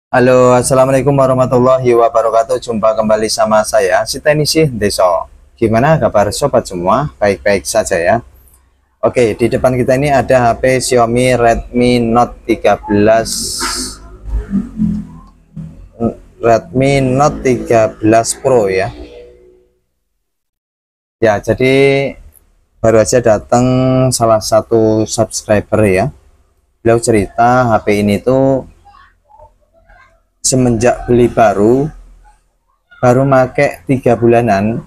Halo, assalamualaikum warahmatullahi wabarakatuh. Jumpa kembali sama saya, si Teknisi Deso. Gimana kabar sobat semua? Baik-baik saja ya. Oke, di depan kita ini ada HP Xiaomi Redmi Note 13, Redmi Note 13 Pro ya. Ya, jadi baru aja datang salah satu subscriber ya. Beliau cerita HP ini tuh semenjak beli baru make 3 bulanan,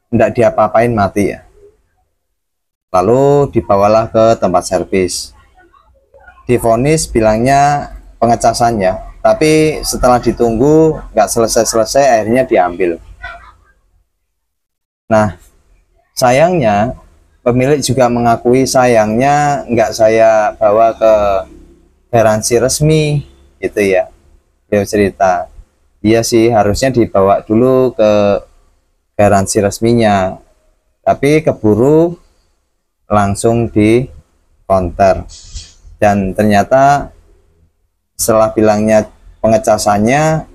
enggak diapa-apain mati ya. Lalu dibawalah ke tempat servis. Divonis bilangnya pengecasannya, tapi setelah ditunggu nggak selesai-selesai, akhirnya diambil. Nah, sayangnya pemilik juga mengakui sayangnya nggak saya bawa ke garansi resmi gitu ya. Dia cerita, iya sih harusnya dibawa dulu ke garansi resminya, tapi keburu langsung di counter. Dan ternyata setelah bilangnya pengecasannya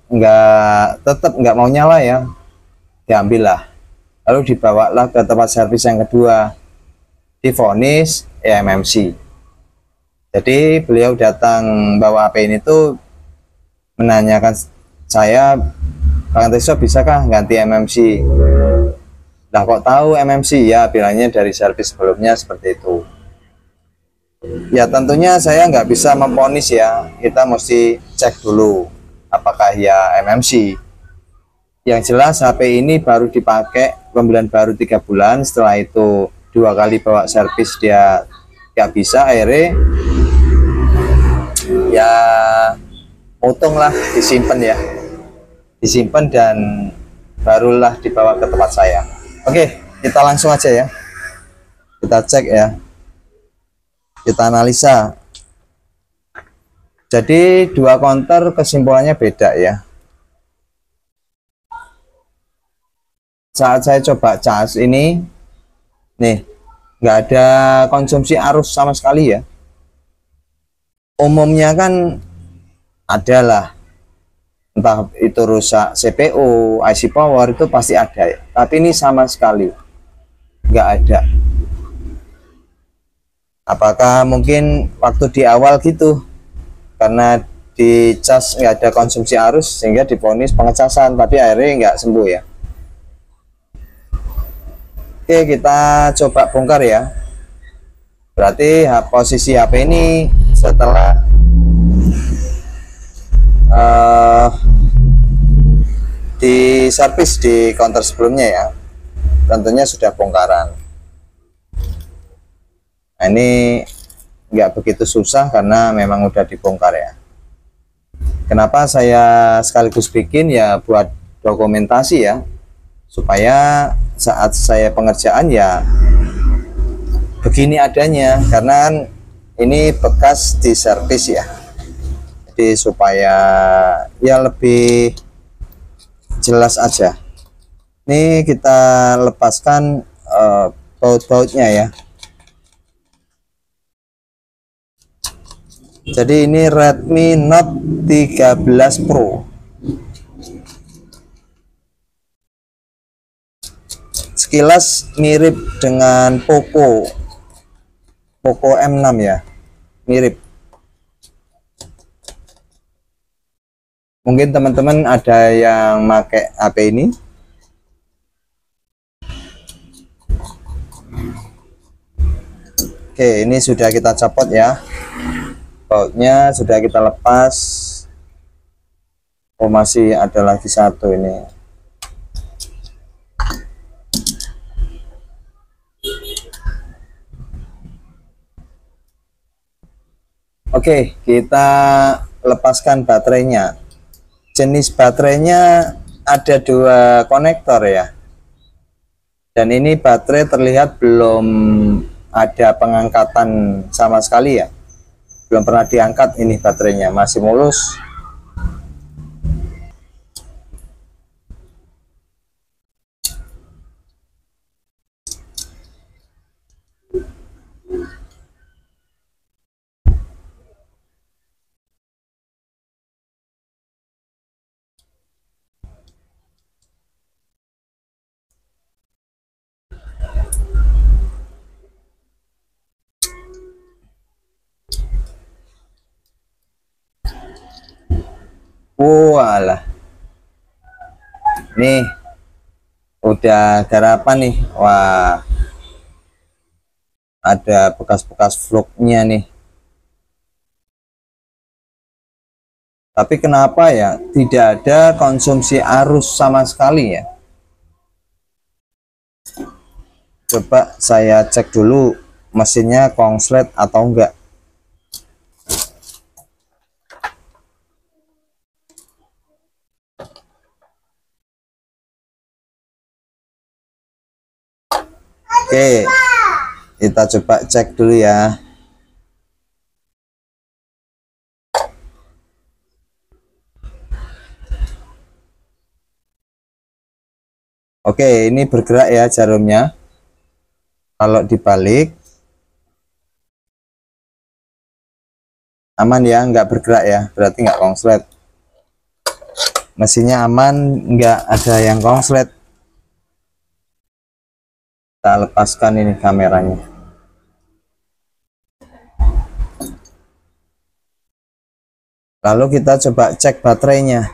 nggak tetap nggak mau nyala ya, diambil lah. Lalu dibawalah ke tempat servis yang kedua, divonis MMC. Jadi beliau datang bawa HP ini tuh menanyakan saya, Bang Teso bisakah ganti MMC? Lah kok tahu MMC? Ya bilangnya dari servis sebelumnya seperti itu. Ya tentunya saya nggak bisa memvonis ya, kita mesti cek dulu apakah ya MMC. Yang jelas HP ini baru dipakai pembelian baru 3 bulan, setelah itu 2 kali bawa servis dia nggak bisa, akhirnya ya untung lah disimpan ya, disimpan dan barulah dibawa ke tempat saya. Oke, kita langsung aja ya, kita cek ya, kita analisa. Jadi dua counter kesimpulannya beda ya. Saat saya coba cas ini nih, nggak ada konsumsi arus sama sekali ya. Umumnya kan adalah entah itu rusak CPU, IC power, itu pasti ada ya. Tapi ini sama sekali nggak ada. Apakah mungkin waktu di awal gitu, karena di cas nggak ada konsumsi arus sehingga divonis pengecasan, tapi akhirnya nggak sembuh ya. Oke, kita coba bongkar ya. Berarti posisi HP ini setelah di servis di counter sebelumnya ya, tentunya sudah bongkaran. Nah, ini nggak begitu susah karena memang udah dibongkar ya. Kenapa saya sekaligus bikin ya, buat dokumentasi ya, supaya saat saya pengerjaan ya begini adanya, karena kan ini bekas di servis ya, jadi supaya ya lebih jelas aja. Ini kita lepaskan baut-bautnya ya. Jadi ini Redmi Note 13 Pro. Sekilas mirip dengan Poco M6 ya. Mirip. Mungkin teman-teman ada yang pakai HP ini. Oke, ini sudah kita copot ya. Bautnya sudah kita lepas. Oh, masih ada lagi satu ini. Oke, kita lepaskan baterainya. Jenis baterainya ada 2 konektor ya. Dan ini baterai terlihat belum ada pengangkatan sama sekali ya. Belum pernah diangkat, ini baterainya masih mulus. Walah, nih udah garapan nih. Wah, ada bekas-bekas vlognya nih. Tapi kenapa ya tidak ada konsumsi arus sama sekali ya? Coba saya cek dulu mesinnya konslet atau enggak. Oke, kita coba cek dulu ya. Oke, ini bergerak ya jarumnya. Kalau dibalik aman ya, nggak bergerak ya, berarti nggak konslet. Mesinnya aman, nggak ada yang konslet. Kita lepaskan ini kameranya. Lalu kita coba cek baterainya.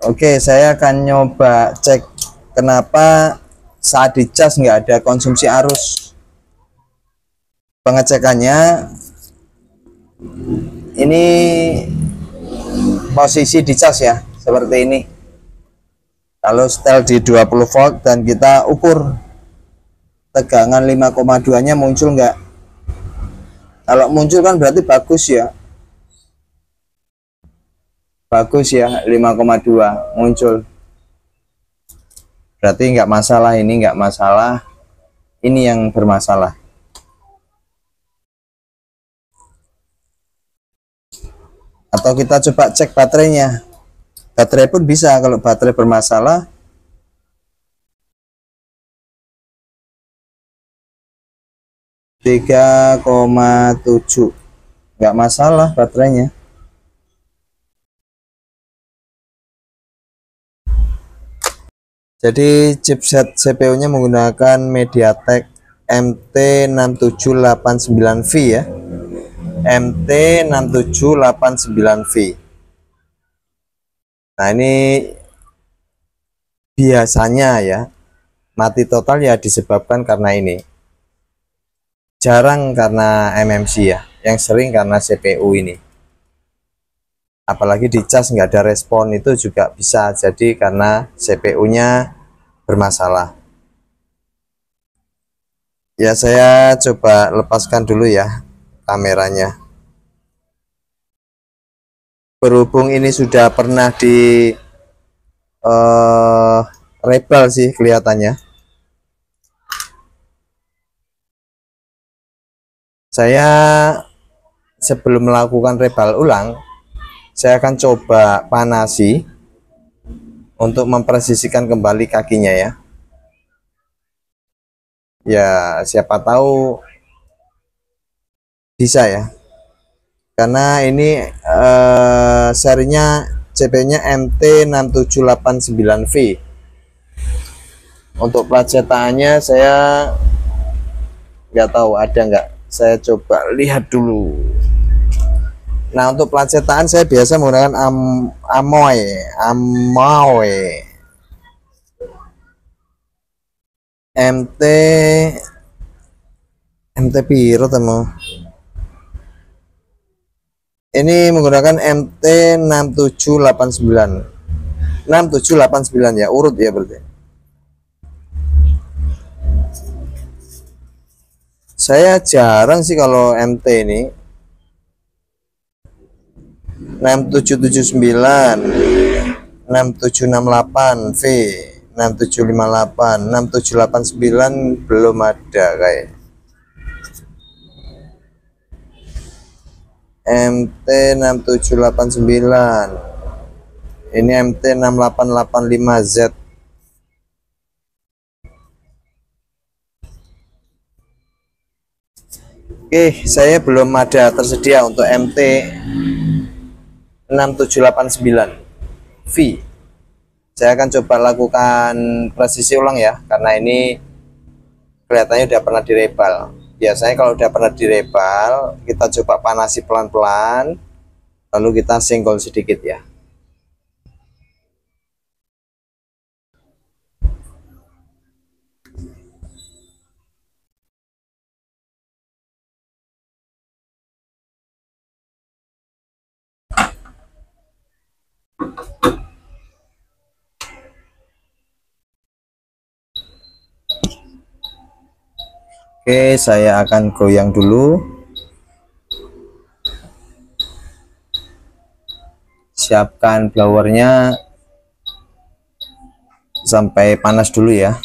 Oke, saya akan nyoba cek kenapa saat dicas nggak ada konsumsi arus. Pengecekannya ini posisi dicas ya, seperti ini. Lalu setel di 20 volt dan kita ukur tegangan 5,2 nya muncul nggak. Kalau muncul kan berarti bagus ya. Bagus ya, 5,2 muncul. Berarti nggak masalah, ini nggak masalah. Ini yang bermasalah. Atau kita coba cek baterainya. Baterai pun bisa, kalau baterai bermasalah. Tiga koma tujuh, nggak masalah baterainya. Jadi chipset CPU-nya menggunakan MediaTek MT6789V ya. MT6789V. Nah, ini biasanya ya mati total ya disebabkan karena ini. Jarang karena MMC ya, yang sering karena CPU ini. Apalagi dicas nggak ada respon, itu juga bisa jadi karena CPU-nya bermasalah. Ya, saya coba lepaskan dulu ya kameranya. Berhubung ini sudah pernah di rebel sih kelihatannya. Saya sebelum melakukan rebel ulang, saya akan coba panasi untuk mempresisikan kembali kakinya ya. Ya, siapa tahu bisa ya. Karena ini serinya CPU-nya MT6789V. Untuk plat cetakannya saya nggak tahu ada nggak. Saya coba lihat dulu. Nah, untuk plat cetakan saya biasa menggunakan Amoy MT piro temu. Ini menggunakan MT6789 ya, urut ya berarti. Saya jarang sih kalau MT ini. 6779, 6768V, 6758, 6789 belum ada kayak. MT6789. Ini MT6885Z. Oke, saya belum ada tersedia untuk MT 6789 V. Saya akan coba lakukan presisi ulang ya, karena ini kelihatannya udah pernah direbal. Biasanya kalau udah pernah direbal, kita coba panasi pelan-pelan, lalu kita senggol sedikit ya. Oke, saya akan goyang dulu. Siapkan blowernya sampai panas dulu ya.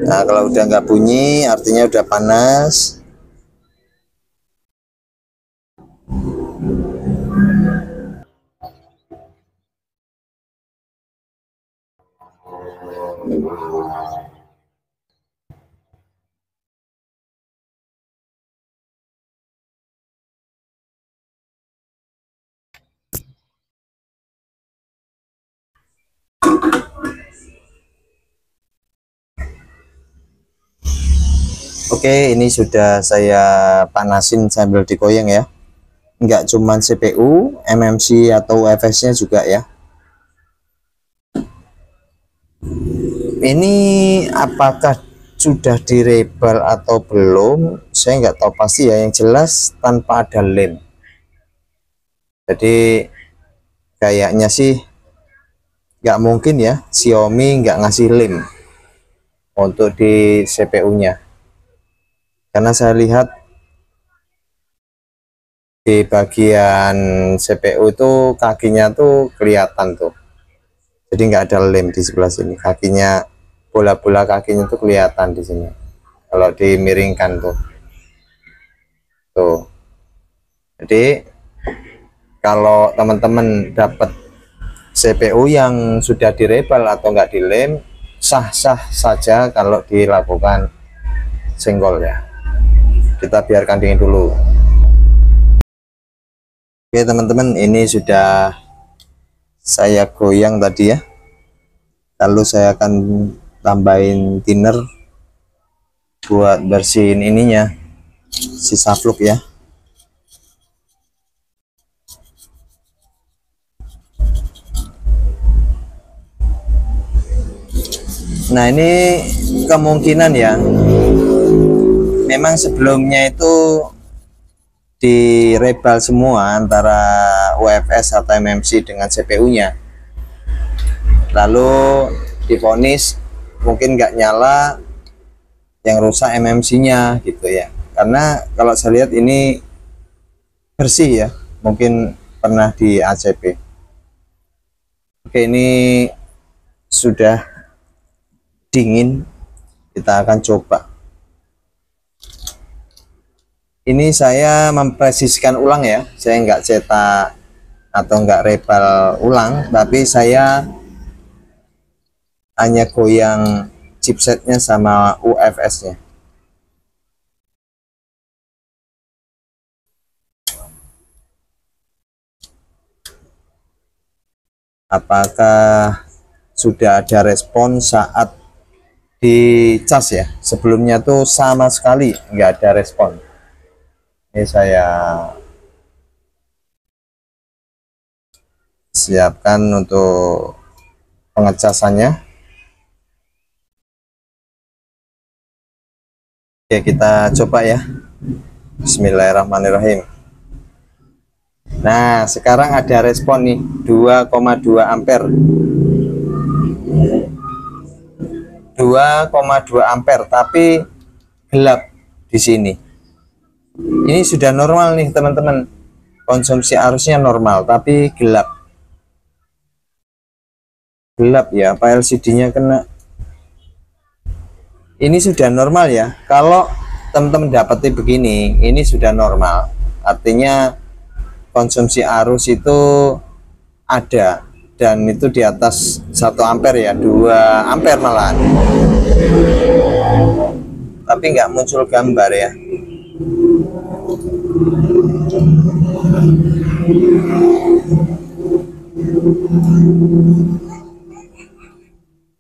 Nah, kalau udah nggak bunyi artinya udah panas. Oke, ini sudah saya panasin sambil digoyang ya. Enggak cuman CPU, MMC atau UFS-nya juga ya. Ini apakah sudah direbal atau belum? Saya nggak tahu pasti ya. Yang jelas tanpa ada lem. Jadi kayaknya sih nggak mungkin ya Xiaomi nggak ngasih lem untuk di CPU-nya. Karena saya lihat di bagian CPU itu kakinya tuh kelihatan tuh, jadi nggak ada lem di sebelah sini. Kakinya, bola-bola kakinya tuh kelihatan di sini kalau dimiringkan tuh. Jadi kalau teman-teman dapat CPU yang sudah direbal atau nggak dilem, sah-sah saja kalau dilakukan senggol ya. Kita biarkan dingin dulu. Oke teman-teman, ini sudah saya goyang tadi ya. Lalu saya akan tambahin thinner buat bersihin ininya, sisa fluk ya. Nah, ini kemungkinan ya, memang sebelumnya itu direbal semua antara UFS atau MMC dengan CPU-nya, lalu divonis mungkin nggak nyala, yang rusak MMC-nya gitu ya. Karena kalau saya lihat ini bersih ya, mungkin pernah di ACP. Oke, ini sudah dingin, kita akan coba. Ini saya mempresisikan ulang ya, saya nggak cetak atau nggak rebal ulang, tapi saya hanya goyang chipsetnya sama UFS-nya. Apakah sudah ada respon saat dicas ya? Sebelumnya tuh sama sekali nggak ada respon. Ini saya siapkan untuk pengecasannya. Oke, kita coba ya. Bismillahirrahmanirrahim. Nah, sekarang ada respon nih, 2,2 ampere. 2,2 ampere, tapi gelap di sini. Ini sudah normal nih teman-teman, konsumsi arusnya normal tapi gelap ya. Apa LCD-nya kena? Ini sudah normal ya. Kalau teman-teman dapati begini, ini sudah normal, artinya konsumsi arus itu ada dan itu di atas 1 ampere ya, 2 ampere malahan, tapi nggak muncul gambar ya.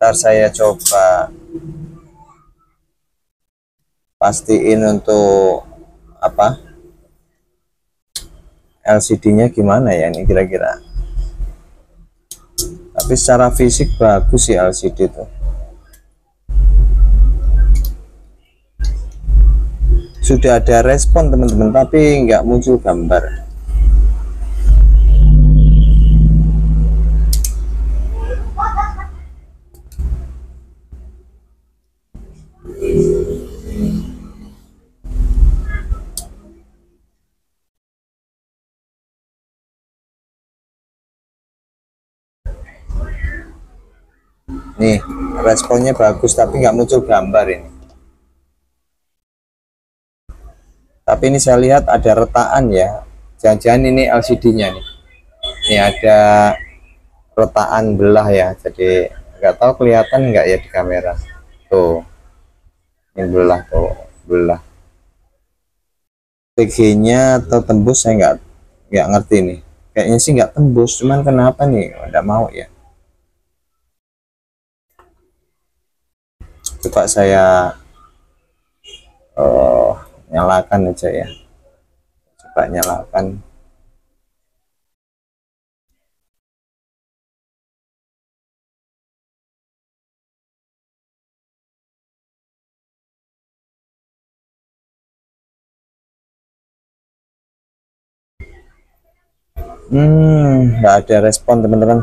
Ntar saya coba pastiin untuk apa, LCD-nya gimana ya ini kira-kira. Tapi secara fisik bagus sih LCD tuh. Sudah ada respon teman-teman, tapi nggak muncul gambar. Nih, responnya bagus tapi nggak muncul gambar ini. Tapi ini saya lihat ada retakan ya. Jangan-jangan ini LCD-nya nih. Ini ada retakan belah ya. Jadi nggak tahu kelihatan nggak ya di kamera. Tuh, ini belah tuh, belah. PG-nya atau tembus saya nggak ngerti nih. Kayaknya sih nggak tembus, cuman kenapa nih nggak mau ya? Coba saya nyalakan aja ya, coba nyalakan. Nggak ada respon teman-teman.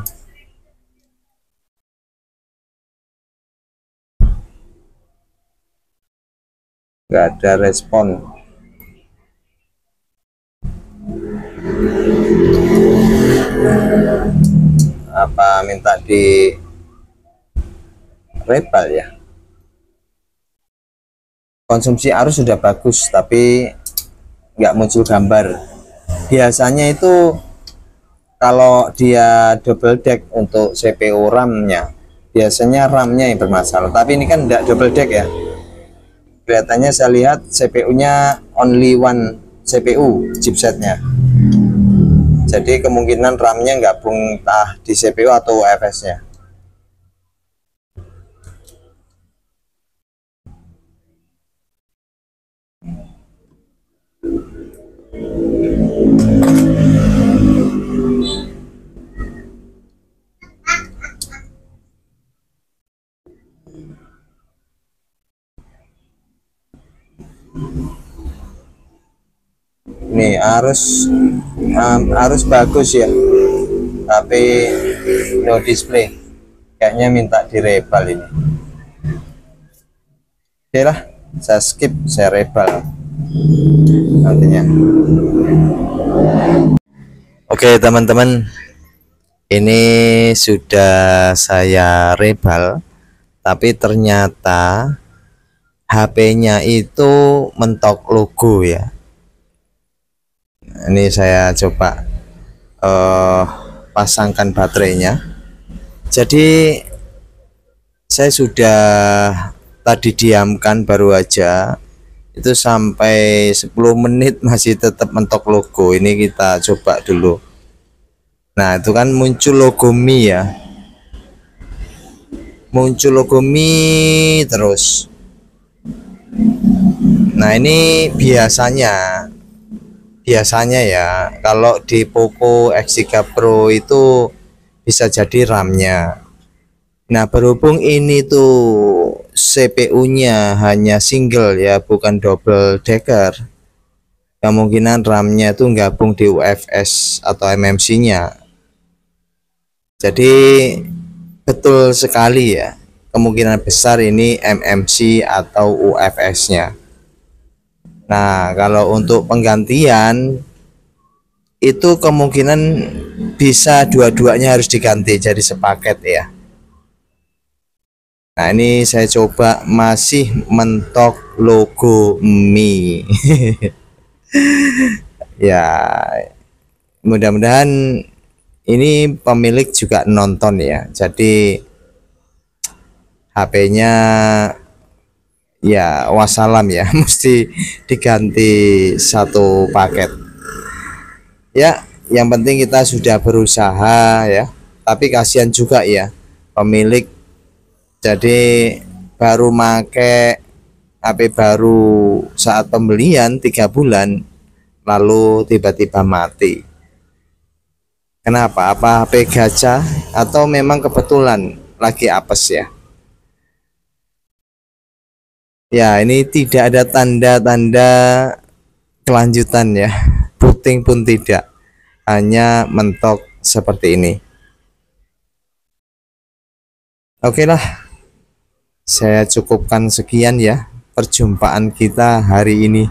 Nggak ada respon. Apa minta di rebal ya? Konsumsi arus sudah bagus tapi nggak muncul gambar. Biasanya itu kalau dia double deck untuk CPU RAM-nya, biasanya RAM-nya yang bermasalah. Tapi ini kan tidak double deck ya. Kelihatannya saya lihat CPU-nya only one CPU chipsetnya. Jadi kemungkinan RAM-nya gabung entah di CPU atau UFS-nya. Nih arus bagus ya, tapi no display. Kayaknya minta direbal ini. Oke lah, saya skip, saya rebal nantinya. Oke teman-teman, ini sudah saya rebal, tapi ternyata HP-nya itu mentok logo ya. Ini saya coba pasangkan baterainya. Jadi saya sudah tadi diamkan baru aja, itu sampai 10 menit masih tetap mentok logo. Ini kita coba dulu. Nah itu kan muncul logo Mi ya, muncul logo Mi terus. Nah ini biasanya ya kalau di Poco X3 Pro itu bisa jadi RAM-nya. Nah berhubung ini tuh CPU-nya hanya single ya, bukan double decker, kemungkinan RAM-nya itu gabung di UFS atau MMC-nya. Jadi betul sekali ya, kemungkinan besar ini MMC atau UFS-nya. Nah kalau untuk penggantian itu kemungkinan bisa dua-duanya harus diganti jadi sepaket ya. Nah ini saya coba masih mentok logo Mi. Ya mudah-mudahan ini pemilik juga nonton ya, jadi HP-nya ya wassalam ya mesti diganti satu paket ya. Yang penting kita sudah berusaha ya, tapi kasihan juga ya pemilik, jadi baru make HP baru saat pembelian 3 bulan lalu tiba-tiba mati. Kenapa? Apa HP gacah atau memang kebetulan lagi apes ya? Ya, ini tidak ada tanda-tanda kelanjutan ya. Puting pun tidak. Hanya mentok seperti ini. Oke lah. Saya cukupkan sekian ya perjumpaan kita hari ini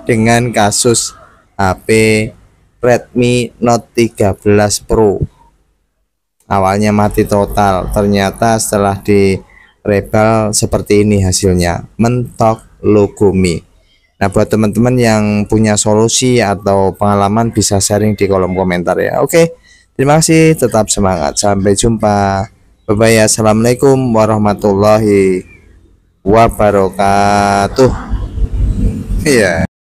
dengan kasus HP Redmi Note 13 Pro. Awalnya mati total, ternyata setelah di rebel seperti ini hasilnya, mentok logo Mi. Nah, buat teman-teman yang punya solusi atau pengalaman bisa sharing di kolom komentar ya. Oke, terima kasih, tetap semangat, sampai jumpa, bye bye. Assalamualaikum warahmatullahi wabarakatuh. Iya.